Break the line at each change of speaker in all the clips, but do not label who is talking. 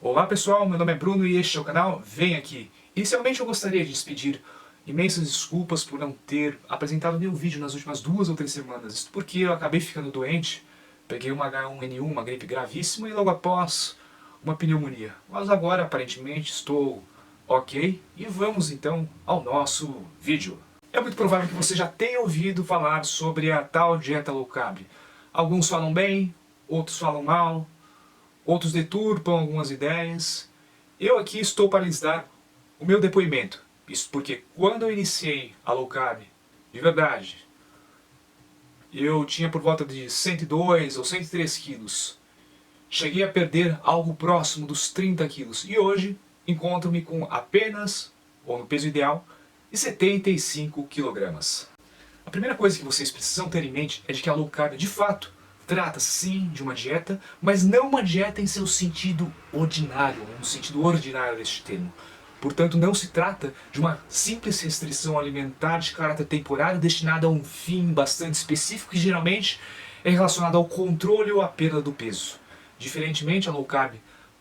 Olá pessoal, meu nome é Bruno e este é o canal Vem Aqui. Inicialmente eu gostaria de pedir imensas desculpas por não ter apresentado nenhum vídeo nas últimas 2 ou 3 semanas. Isso porque eu acabei ficando doente, peguei uma H1N1, uma gripe gravíssima e logo após uma pneumonia. Mas agora aparentemente estou ok e vamos então ao nosso vídeo. É muito provável que você já tenha ouvido falar sobre a tal dieta low carb. Alguns falam bem, outros falam mal, outros deturpam algumas ideias. Eu aqui estou para lhes dar o meu depoimento. Isso porque quando eu iniciei a low carb, de verdade, eu tinha por volta de 102 ou 103 quilos. Cheguei a perder algo próximo dos 30 quilos. E hoje encontro-me com apenas, ou no peso ideal, de 75 quilogramas. A primeira coisa que vocês precisam ter em mente é de que a low carb, de fato, trata sim de uma dieta, mas não uma dieta em seu sentido ordinário, no sentido ordinário deste termo. Portanto, não se trata de uma simples restrição alimentar de caráter temporário destinada a um fim bastante específico que geralmente é relacionado ao controle ou à perda do peso. Diferentemente, a low carb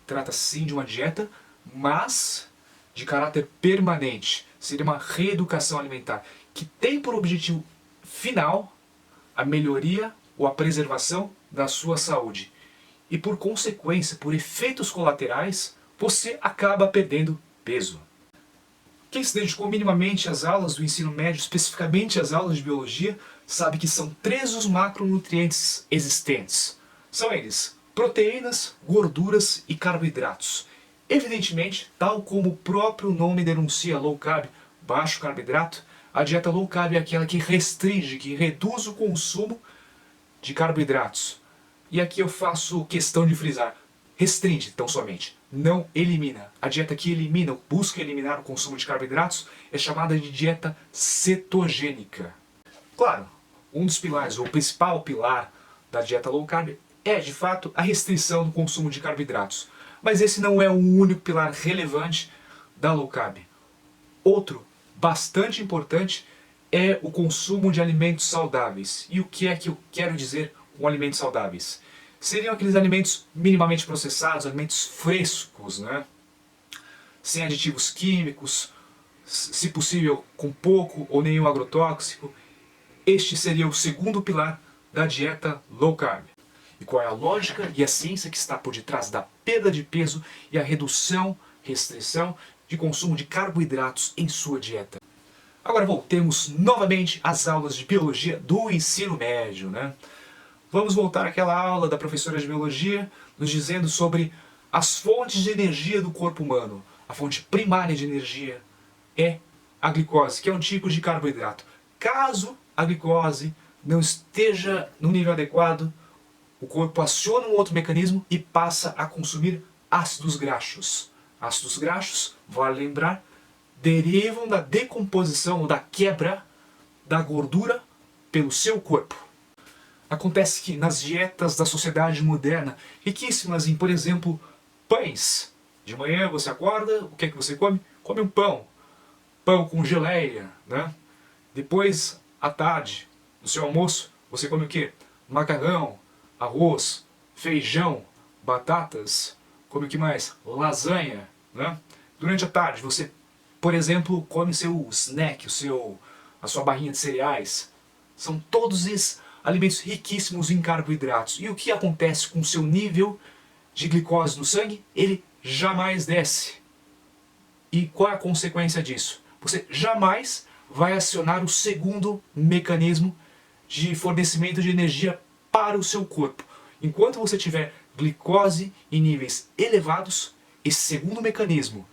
trata sim de uma dieta, mas de caráter permanente. Seria uma reeducação alimentar que tem por objetivo final a melhoria ou a preservação da sua saúde. E por consequência, por efeitos colaterais, você acaba perdendo peso. Quem se dedicou minimamente às aulas do ensino médio, especificamente às aulas de biologia, sabe que são 3 os macronutrientes existentes. São eles: proteínas, gorduras e carboidratos. Evidentemente, tal como o próprio nome denuncia, low carb, baixo carboidrato, a dieta low carb é aquela que restringe, que reduz o consumo de carboidratos. E aqui eu faço questão de frisar: restringe tão somente, não elimina. A dieta que elimina, ou busca eliminar o consumo de carboidratos, é chamada de dieta cetogênica. Claro, um dos pilares, ou o principal pilar da dieta low carb é, de fato, a restrição do consumo de carboidratos. Mas esse não é o único pilar relevante da low carb. Outro, bastante importante, é o consumo de alimentos saudáveis. E o que é que eu quero dizer com alimentos saudáveis? Seriam aqueles alimentos minimamente processados, alimentos frescos, né? Sem aditivos químicos, se possível com pouco ou nenhum agrotóxico. Este seria o segundo pilar da dieta low carb. E qual é a lógica e a ciência que está por detrás da perda de peso e a redução, restrição de consumo de carboidratos em sua dieta? Agora voltemos novamente às aulas de biologia do ensino médio, né? Vamos voltar àquela aula da professora de biologia nos dizendo sobre as fontes de energia do corpo humano. A fonte primária de energia é a glicose, que é um tipo de carboidrato. Caso a glicose não esteja no nível adequado, o corpo aciona um outro mecanismo e passa a consumir ácidos graxos. Ácidos graxos, vale lembrar, derivam da decomposição ou da quebra da gordura pelo seu corpo. Acontece que nas dietas da sociedade moderna, riquíssimas em, por exemplo, pães. De manhã você acorda, o que é que você come? Come um pão. Pão com geleia, né? Depois, à tarde, no seu almoço, você come o quê? Macarrão, arroz, feijão, batatas, come o que mais? Lasanha, né? Durante a tarde você, por exemplo, come seu snack, a sua barrinha de cereais. São todos esses alimentos riquíssimos em carboidratos. E o que acontece com o seu nível de glicose no sangue? Ele jamais desce. E qual é a consequência disso? Você jamais vai acionar o segundo mecanismo de fornecimento de energia para o seu corpo. Enquanto você tiver glicose em níveis elevados, esse segundo mecanismo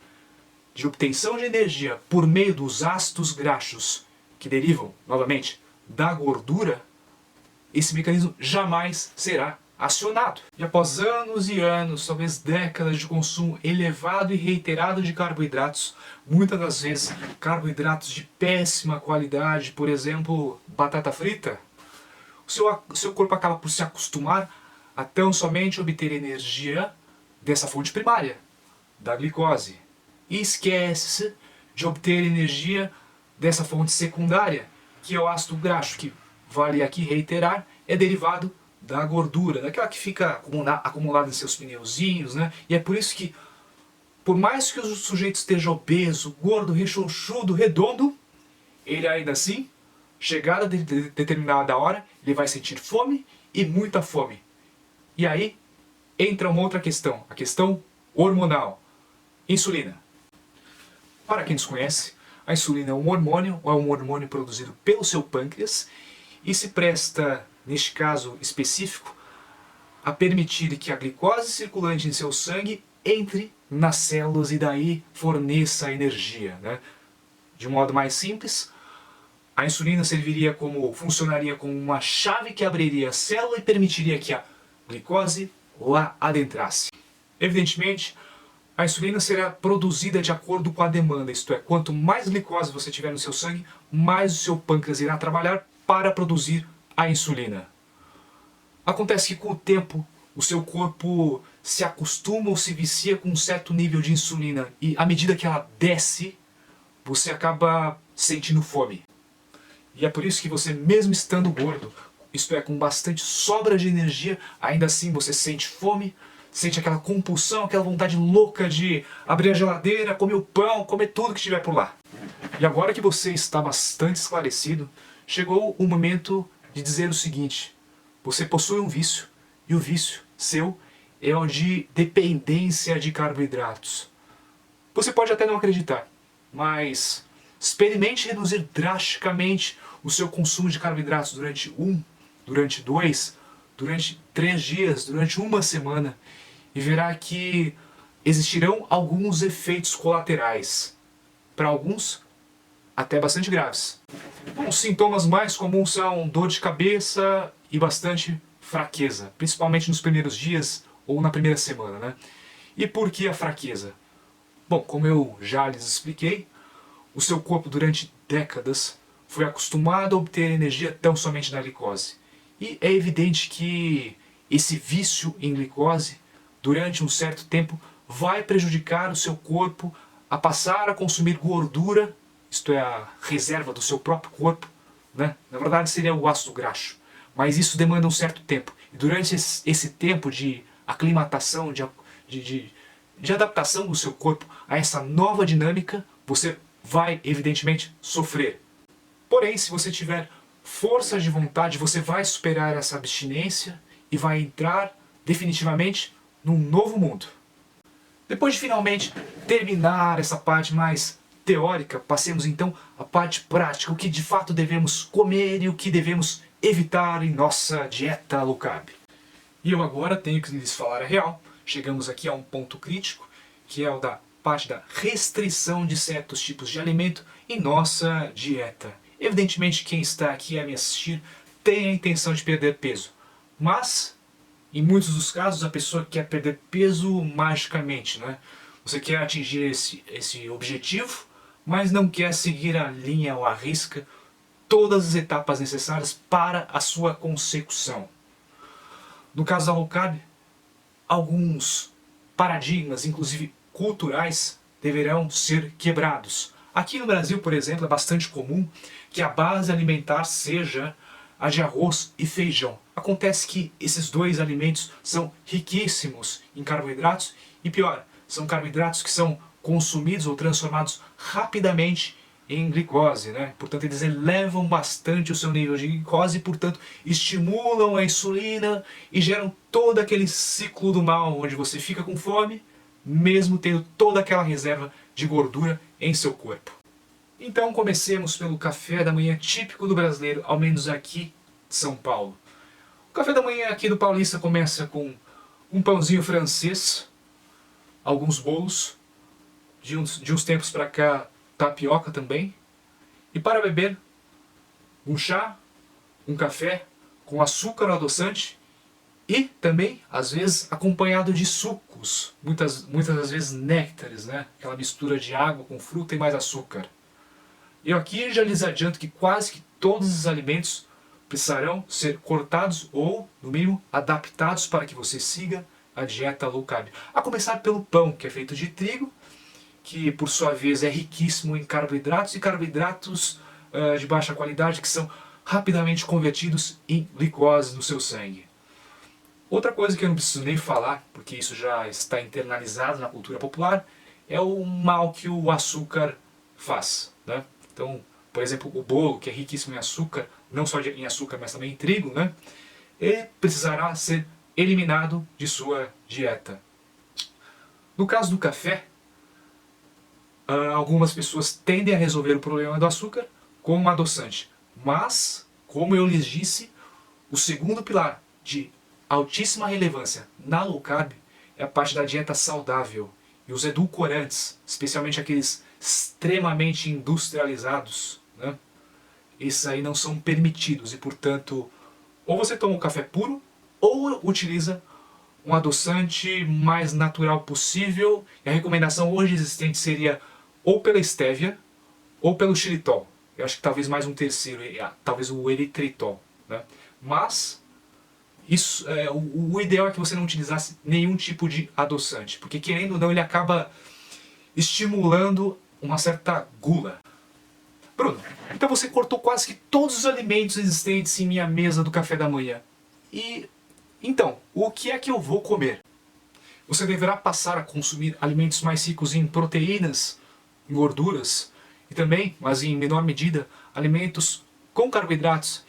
de obtenção de energia por meio dos ácidos graxos, que derivam, novamente, da gordura, esse mecanismo jamais será acionado. E após anos e anos, talvez décadas de consumo elevado e reiterado de carboidratos, muitas das vezes carboidratos de péssima qualidade, por exemplo, batata frita, o seu corpo acaba por se acostumar a tão somente obter energia dessa fonte primária, da glicose. E esquece-se de obter energia dessa fonte secundária, que é o ácido graxo, que, vale aqui reiterar, é derivado da gordura, daquela que fica acumulada em seus pneuzinhos, né? E é por isso que por mais que o sujeito esteja obeso, gordo, rechonchudo, redondo, ele ainda assim, chegada de determinada hora, ele vai sentir fome e muita fome. E aí entra uma outra questão, a questão hormonal. Insulina. Para quem desconhece, a insulina é um hormônio produzido pelo seu pâncreas e se presta, neste caso específico, a permitir que a glicose circulante em seu sangue entre nas células e daí forneça energia, né? De um modo mais simples, a insulina funcionaria como uma chave que abriria a célula e permitiria que a glicose lá adentrasse. Evidentemente, a insulina será produzida de acordo com a demanda, isto é, quanto mais glicose você tiver no seu sangue, mais o seu pâncreas irá trabalhar para produzir a insulina. Acontece que com o tempo, o seu corpo se acostuma ou se vicia com um certo nível de insulina e à medida que ela desce, você acaba sentindo fome. E é por isso que você, mesmo estando gordo, isto é, com bastante sobra de energia, ainda assim você sente fome, sente aquela compulsão, aquela vontade louca de abrir a geladeira, comer o pão, comer tudo que estiver por lá. E agora que você está bastante esclarecido, chegou o momento de dizer o seguinte: você possui um vício, e o vício seu é o de dependência de carboidratos. Você pode até não acreditar, mas experimente reduzir drasticamente o seu consumo de carboidratos durante 2, durante 3 dias, durante uma semana, e verá que existirão alguns efeitos colaterais. Para alguns, até bastante graves. Os sintomas mais comuns são dor de cabeça e bastante fraqueza, principalmente nos primeiros dias ou na primeira semana, né? E por que a fraqueza? Bom, como eu já lhes expliquei, o seu corpo durante décadas foi acostumado a obter energia tão somente da glicose. E é evidente que esse vício em glicose, durante um certo tempo, vai prejudicar o seu corpo a passar a consumir gordura, isto é, a reserva do seu próprio corpo, né? Na verdade seria o ácido graxo. Mas isso demanda um certo tempo. E durante esse tempo de aclimatação, de adaptação do seu corpo a essa nova dinâmica, você vai, evidentemente, sofrer. Porém, se você tiver força de vontade, você vai superar essa abstinência e vai entrar definitivamente num novo mundo. Depois de finalmente terminar essa parte mais teórica, passemos então à parte prática, o que de fato devemos comer e o que devemos evitar em nossa dieta low carb. E eu agora tenho que lhes falar a real. Chegamos aqui a um ponto crítico, que é o da parte da restrição de certos tipos de alimento em nossa dieta. Evidentemente, quem está aqui a me assistir tem a intenção de perder peso, mas em muitos dos casos a pessoa quer perder peso magicamente, né? Você quer atingir esse objetivo, mas não quer seguir a linha ou a risca todas as etapas necessárias para a sua consecução. No caso da low carb, alguns paradigmas, inclusive culturais, deverão ser quebrados. Aqui no Brasil, por exemplo, é bastante comum que a base alimentar seja a de arroz e feijão. Acontece que esses dois alimentos são riquíssimos em carboidratos e pior, são carboidratos que são consumidos ou transformados rapidamente em glicose, né? Portanto, eles elevam bastante o seu nível de glicose e, portanto, estimulam a insulina e geram todo aquele ciclo do mal, onde você fica com fome, mesmo tendo toda aquela reserva de gordura em seu corpo. Então, comecemos pelo café da manhã típico do brasileiro, ao menos aqui de São Paulo. O café da manhã aqui do paulista começa com um pãozinho francês, alguns bolos, de uns tempos para cá, tapioca também, e para beber, um chá, um café com açúcar ou adoçante e também, às vezes, acompanhado de sucos, muitas das vezes néctares, né? Aquela mistura de água com fruta e mais açúcar. Eu aqui já lhes adianto que quase que todos os alimentos precisarão ser cortados ou, no mínimo, adaptados para que você siga a dieta low carb. A começar pelo pão, que é feito de trigo, que por sua vez é riquíssimo em carboidratos e carboidratos de baixa qualidade que são rapidamente convertidos em glicose no seu sangue. Outra coisa que eu não preciso nem falar, porque isso já está internalizado na cultura popular, é o mal que o açúcar faz, né? Então, por exemplo, o bolo, que é riquíssimo em açúcar, não só em açúcar, mas também em trigo, né? Ele precisará ser eliminado de sua dieta. No caso do café, algumas pessoas tendem a resolver o problema do açúcar com um adoçante. Mas, como eu lhes disse, o segundo pilar de altíssima relevância na low carb é a parte da dieta saudável. E os edulcorantes, especialmente aqueles extremamente industrializados, né? Esses aí não são permitidos e, portanto, ou você toma um café puro ou utiliza um adoçante mais natural possível. E a recomendação hoje existente seria ou pela estévia ou pelo xilitol. Eu acho que talvez mais um terceiro, talvez o eritritol, né? Mas isso, o ideal é que você não utilizasse nenhum tipo de adoçante, porque querendo ou não ele acaba estimulando uma certa gula. Bruno, então você cortou quase que todos os alimentos existentes em minha mesa do café da manhã. E então, o que é que eu vou comer? Você deverá passar a consumir alimentos mais ricos em proteínas, em gorduras e também, mas em menor medida, alimentos com carboidratos,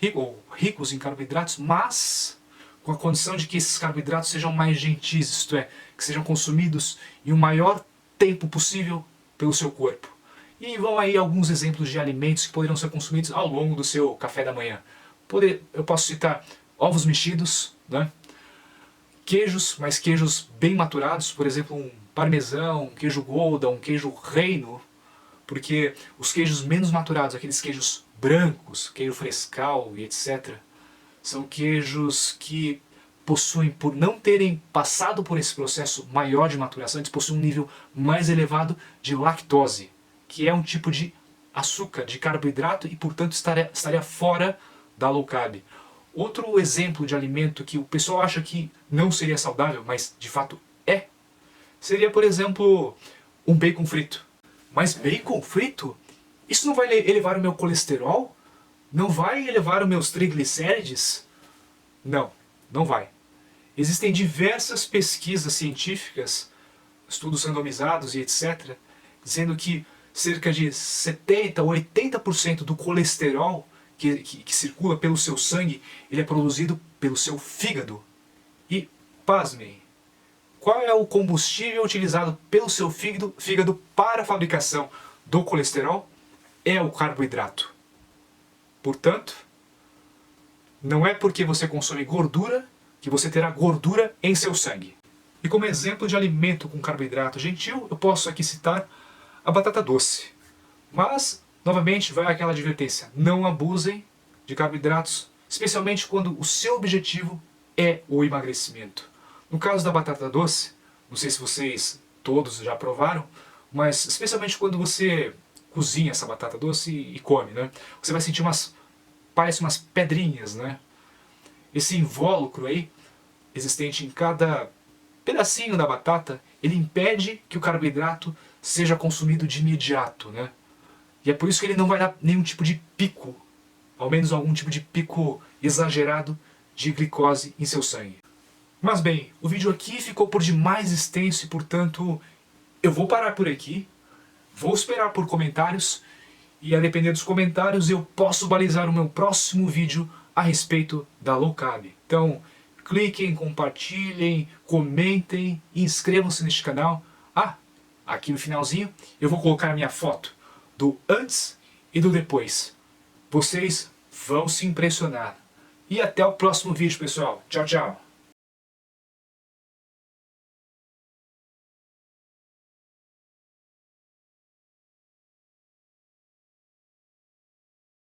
ricos em carboidratos, mas com a condição de que esses carboidratos sejam mais gentis, isto é, que sejam consumidos em o maior tempo possível pelo seu corpo. E vão aí alguns exemplos de alimentos que poderão ser consumidos ao longo do seu café da manhã. Eu posso citar ovos mexidos, né? Queijos, mas queijos bem maturados, por exemplo, um parmesão, um queijo Gouda, um queijo Reino, porque os queijos menos maturados, aqueles queijos brancos, queijo frescal e etc., são queijos que possuem, por não terem passado por esse processo maior de maturação, eles possuem um nível mais elevado de lactose, que é um tipo de açúcar, de carboidrato e, portanto, estaria fora da low carb. Outro exemplo de alimento que o pessoal acha que não seria saudável, mas de fato é, seria, por exemplo, um bacon frito. Mas bacon frito? Isso não vai elevar o meu colesterol? Não vai elevar os meus triglicérides? Não, não vai. Existem diversas pesquisas científicas, estudos randomizados e etc., dizendo que cerca de 70% ou 80% do colesterol que circula pelo seu sangue, ele é produzido pelo seu fígado. E, pasmem, qual é o combustível utilizado pelo seu fígado para a fabricação do colesterol? É o carboidrato. Portanto, não é porque você consome gordura que você terá gordura em seu sangue. E como exemplo de alimento com carboidrato gentil, eu posso aqui citar a batata doce. Mas, novamente, vai aquela advertência: não abusem de carboidratos, especialmente quando o seu objetivo é o emagrecimento. No caso da batata doce, não sei se vocês todos já provaram, mas especialmente quando você cozinha essa batata doce e come, né? Você vai sentir parece umas pedrinhas, né? Esse invólucro aí, existente em cada pedacinho da batata, ele impede que o carboidrato seja consumido de imediato, né? E é por isso que ele não vai dar nenhum tipo de pico, ao menos algum tipo de pico exagerado de glicose em seu sangue. Mas bem, o vídeo aqui ficou por demais extenso e, portanto, eu vou parar por aqui, vou esperar por comentários e, a depender dos comentários, eu posso balizar o meu próximo vídeo a respeito da low carb. Então, cliquem, compartilhem, comentem e inscrevam-se neste canal. Ah, aqui no finalzinho eu vou colocar a minha foto do antes e do depois. Vocês vão se impressionar. E até o próximo vídeo, pessoal. Tchau, tchau.